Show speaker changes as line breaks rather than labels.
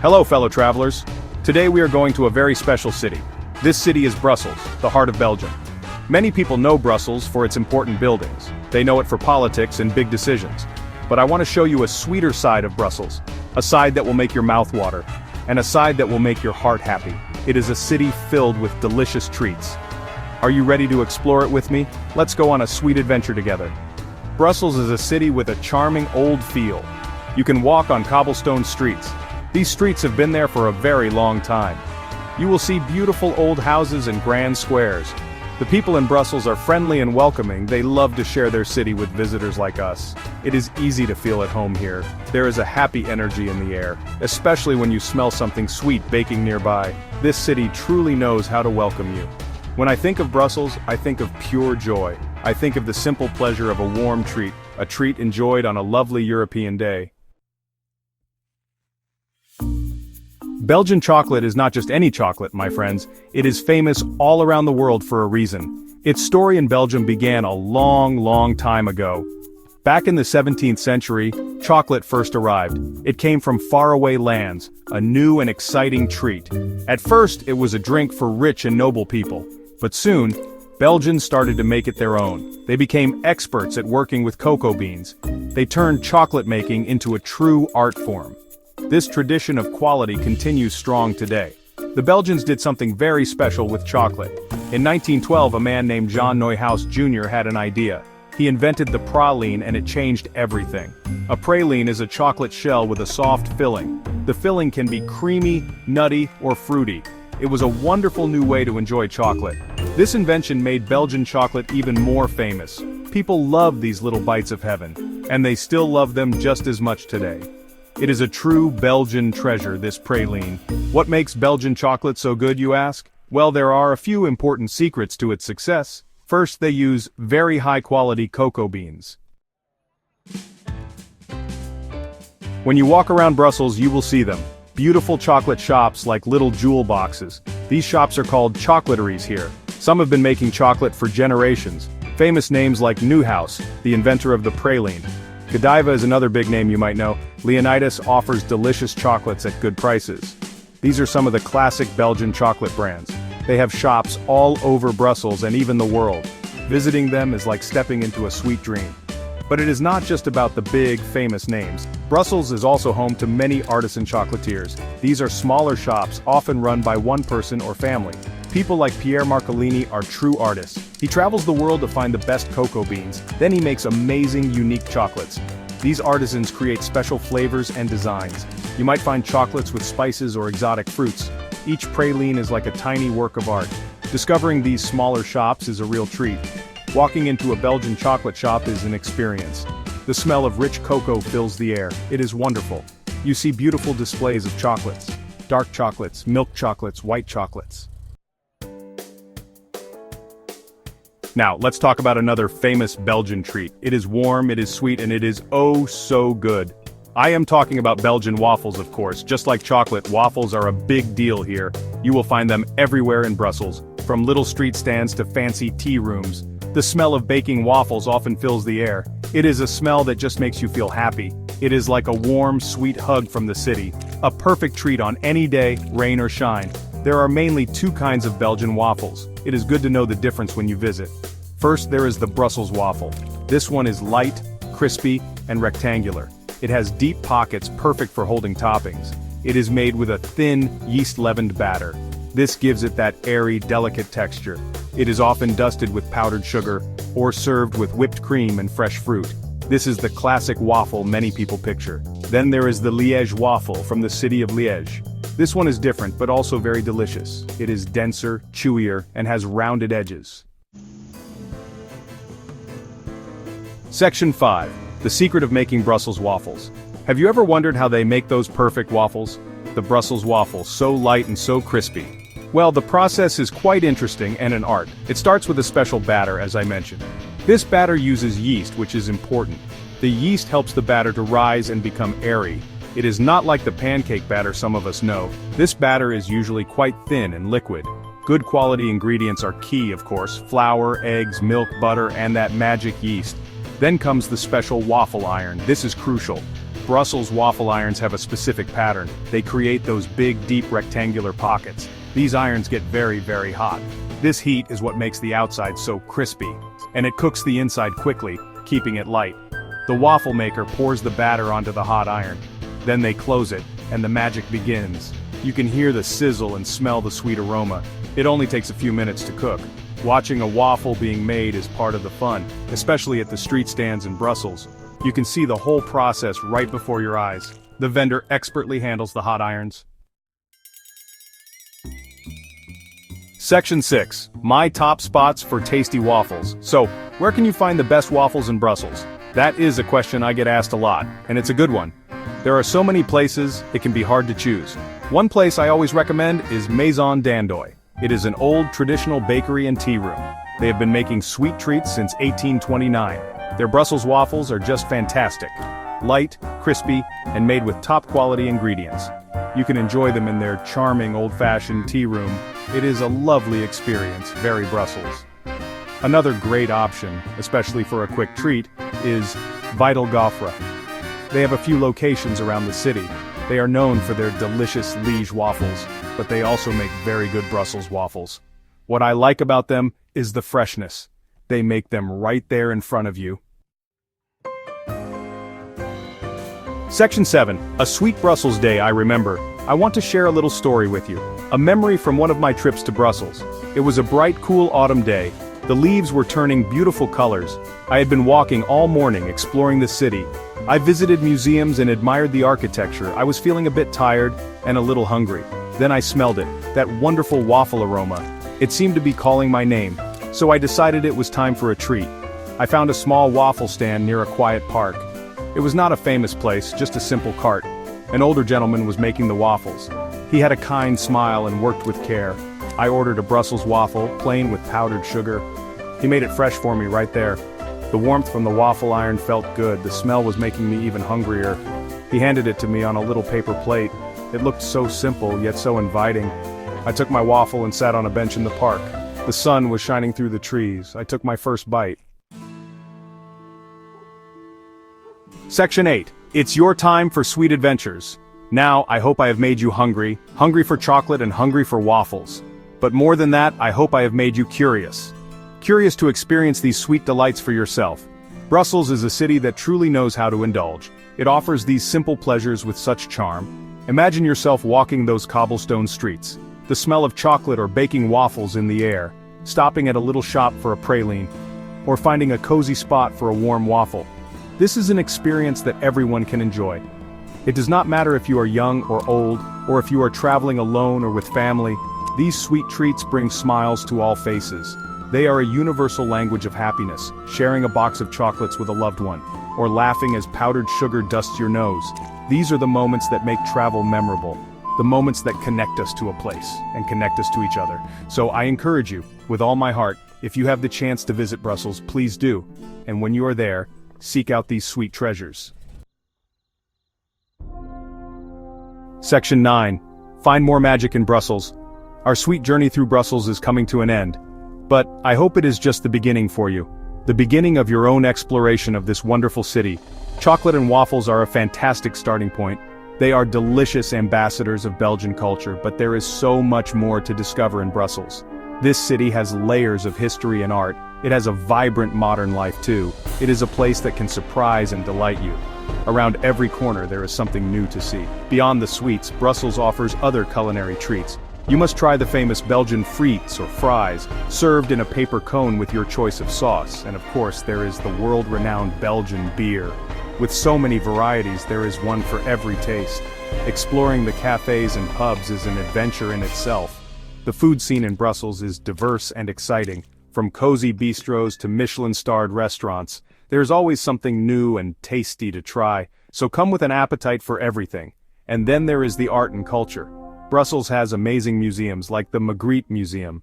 Hello, fellow travelers. Today we are going to a very special city. This city is Brussels, the heart of Belgium. Many people know Brussels for its important buildings. They know it for politics and big decisions. But I want to show you a sweeter side of Brussels, a side that will make your mouth water, and a side that will make your heart happy. It is a city filled with delicious treats. Are you ready to explore it with me? Let's go on a sweet adventure together. Brussels is a city with a charming old feel. You can walk on cobblestone streets. These streets have been there for a very long time. You will see beautiful old houses and grand squares. The people in Brussels are friendly and welcoming. They love to share their city with visitors like us. It is easy to feel at home here. There is a happy energy in the air, especially when you smell something sweet baking nearby. This city truly knows how to welcome you. When I think of Brussels, I think of pure joy. I think of the simple pleasure of a warm treat, a treat enjoyed on a lovely European day. Belgian chocolate is not just any chocolate, my friends. It is famous all around the world for a reason. Its story in Belgium began a long time ago. Back in the 17th century, chocolate first arrived. It came from faraway lands, a new and exciting treat. At first, it was a drink for rich and noble people. But soon, Belgians started to make it their own. They became experts at working with cocoa beans. They turned chocolate making into a true art form. This tradition of quality continues strong today. The Belgians did something very special with chocolate. In 1912, a man named John Neuhaus Jr. had an idea. He invented the praline and it changed everything. A praline is a chocolate shell with a soft filling. The filling can be creamy, nutty, or fruity. It was a wonderful new way to enjoy chocolate. This invention made Belgian chocolate even more famous. People love these little bites of heaven, and they still love them just as much today. It is a true Belgian treasure, this praline. What makes Belgian chocolate so good, you ask? Well, there are a few important secrets to its success. First, they use very high-quality cocoa beans. When you walk around Brussels, you will see them. Beautiful chocolate shops like little jewel boxes. These shops are called chocolateries here. Some have been making chocolate for generations. Famous names like Neuhaus, the inventor of the praline. Godiva is another big name you might know. Leonidas offers delicious chocolates at good prices. These are some of the classic Belgian chocolate brands. They have shops all over Brussels and even the world. Visiting them is like stepping into a sweet dream. But it is not just about the big, famous names. Brussels is also home to many artisan chocolatiers. These are smaller shops, often run by one person or family. People like Pierre Marcolini are true artists. He travels the world to find the best cocoa beans, then he makes amazing, unique chocolates. These artisans create special flavors and designs. You might find chocolates with spices or exotic fruits. Each praline is like a tiny work of art. Discovering these smaller shops is a real treat. Walking into a Belgian chocolate shop is an experience. The smell of rich cocoa fills the air. It is wonderful. You see beautiful displays of chocolates. Dark chocolates, milk chocolates, white chocolates. Now, let's talk about another famous Belgian treat. It is warm, it is sweet, and it is oh so good. I am talking about Belgian waffles, of course. Just like chocolate, waffles are a big deal here. You will find them everywhere in Brussels, from little street stands to fancy tea rooms. The smell of baking waffles often fills the air. It is a smell that just makes you feel happy. It is like a warm, sweet hug from the city. A perfect treat on any day, rain or shine. There are mainly two kinds of Belgian waffles. It is good to know the difference when you visit. First, there is the Brussels waffle. This one is light, crispy, and rectangular. It has deep pockets perfect for holding toppings. It is made with a thin, yeast-leavened batter. This gives it that airy, delicate texture. It is often dusted with powdered sugar, or served with whipped cream and fresh fruit. This is the classic waffle many people picture. Then there is the Liège waffle from the city of Liège. This one is different but also very delicious. It is denser, chewier, and has rounded edges. Section 5. The secret of making Brussels waffles. Have you ever wondered how they make those perfect waffles? The Brussels waffle, so light and so crispy. Well, the process is quite interesting and an art. It starts with a special batter, as I mentioned. This batter uses yeast, which is important. The yeast helps the batter to rise and become airy. It is not like the pancake batter some of us know. This batter is usually quite thin and liquid. Good quality ingredients are key, of course: flour, eggs, milk, butter, and that magic yeast. Then comes the special waffle iron. This is crucial. Brussels waffle irons have a specific pattern. They create those big, deep rectangular pockets. These irons get very, very hot. This heat is what makes the outside so crispy, and it cooks the inside quickly, keeping it light. The waffle maker pours the batter onto the hot iron. Then they close it, and the magic begins. You can hear the sizzle and smell the sweet aroma. It only takes a few minutes to cook. Watching a waffle being made is part of the fun, especially at the street stands in Brussels. You can see the whole process right before your eyes. The vendor expertly handles the hot irons. Section 6. My top spots for tasty waffles. So, where can you find the best waffles in Brussels? That is a question I get asked a lot, and it's a good one. There are so many places, it can be hard to choose. One place I always recommend is Maison d'Andoy. It is an old traditional bakery and tea room. They have been making sweet treats since 1829. Their Brussels waffles are just fantastic. Light, crispy, and made with top-quality ingredients. You can enjoy them in their charming old-fashioned tea room. It is a lovely experience, very Brussels. Another great option, especially for a quick treat, is Vital Gaufre. They have a few locations around the city. They are known for their delicious Liège waffles, but they also make very good Brussels waffles. What I like about them is the freshness. They make them right there in front of you. Section 7. A sweet Brussels day I remember. I want to share a little story with you. A memory from one of my trips to Brussels. It was a bright, cool autumn day. The leaves were turning beautiful colors. I had been walking all morning exploring the city. I visited museums and admired the architecture. I was feeling a bit tired and a little hungry. Then I smelled it, that wonderful waffle aroma. It seemed to be calling my name. So I decided it was time for a treat. I found a small waffle stand near a quiet park. It was not a famous place, just a simple cart. An older gentleman was making the waffles. He had a kind smile and worked with care. I ordered a Brussels waffle, plain with powdered sugar. He made it fresh for me right there. The warmth from the waffle iron felt good. The smell was making me even hungrier. He handed it to me on a little paper plate. It looked so simple, yet so inviting. I took my waffle and sat on a bench in the park. The sun was shining through the trees. I took my first bite. Section 8. It's your time for sweet adventures. Now, I hope I have made you hungry for chocolate and hungry for waffles. But more than that, I hope I have made you curious. Curious to experience these sweet delights for yourself. Brussels is a city that truly knows how to indulge. It offers these simple pleasures with such charm. Imagine yourself walking those cobblestone streets, the smell of chocolate or baking waffles in the air, stopping at a little shop for a praline, or finding a cozy spot for a warm waffle. This is an experience that everyone can enjoy. It does not matter if you are young or old, or if you are traveling alone or with family. These sweet treats bring smiles to all faces. They are a universal language of happiness, sharing a box of chocolates with a loved one, or laughing as powdered sugar dusts your nose. These are the moments that make travel memorable, the moments that connect us to a place, and connect us to each other. So I encourage you, with all my heart, if you have the chance to visit Brussels, please do. And when you are there, seek out these sweet treasures. Section 9. Find more magic in Brussels. Our sweet journey through Brussels is coming to an end. But I hope it is just the beginning for you. The beginning of your own exploration of this wonderful city. Chocolate and waffles are a fantastic starting point. They are delicious ambassadors of Belgian culture, but there is so much more to discover in Brussels. This city has layers of history and art. It has a vibrant modern life too. It is a place that can surprise and delight you. Around every corner there is something new to see. Beyond the sweets, Brussels offers other culinary treats. You must try the famous Belgian frites or fries, served in a paper cone with your choice of sauce. And of course there is the world-renowned Belgian beer. With so many varieties, there is one for every taste. Exploring the cafes and pubs is an adventure in itself. The food scene in Brussels is diverse and exciting. From cozy bistros to Michelin-starred restaurants, there's always something new and tasty to try, so come with an appetite for everything. And then there is the art and culture. Brussels has amazing museums like the Magritte Museum,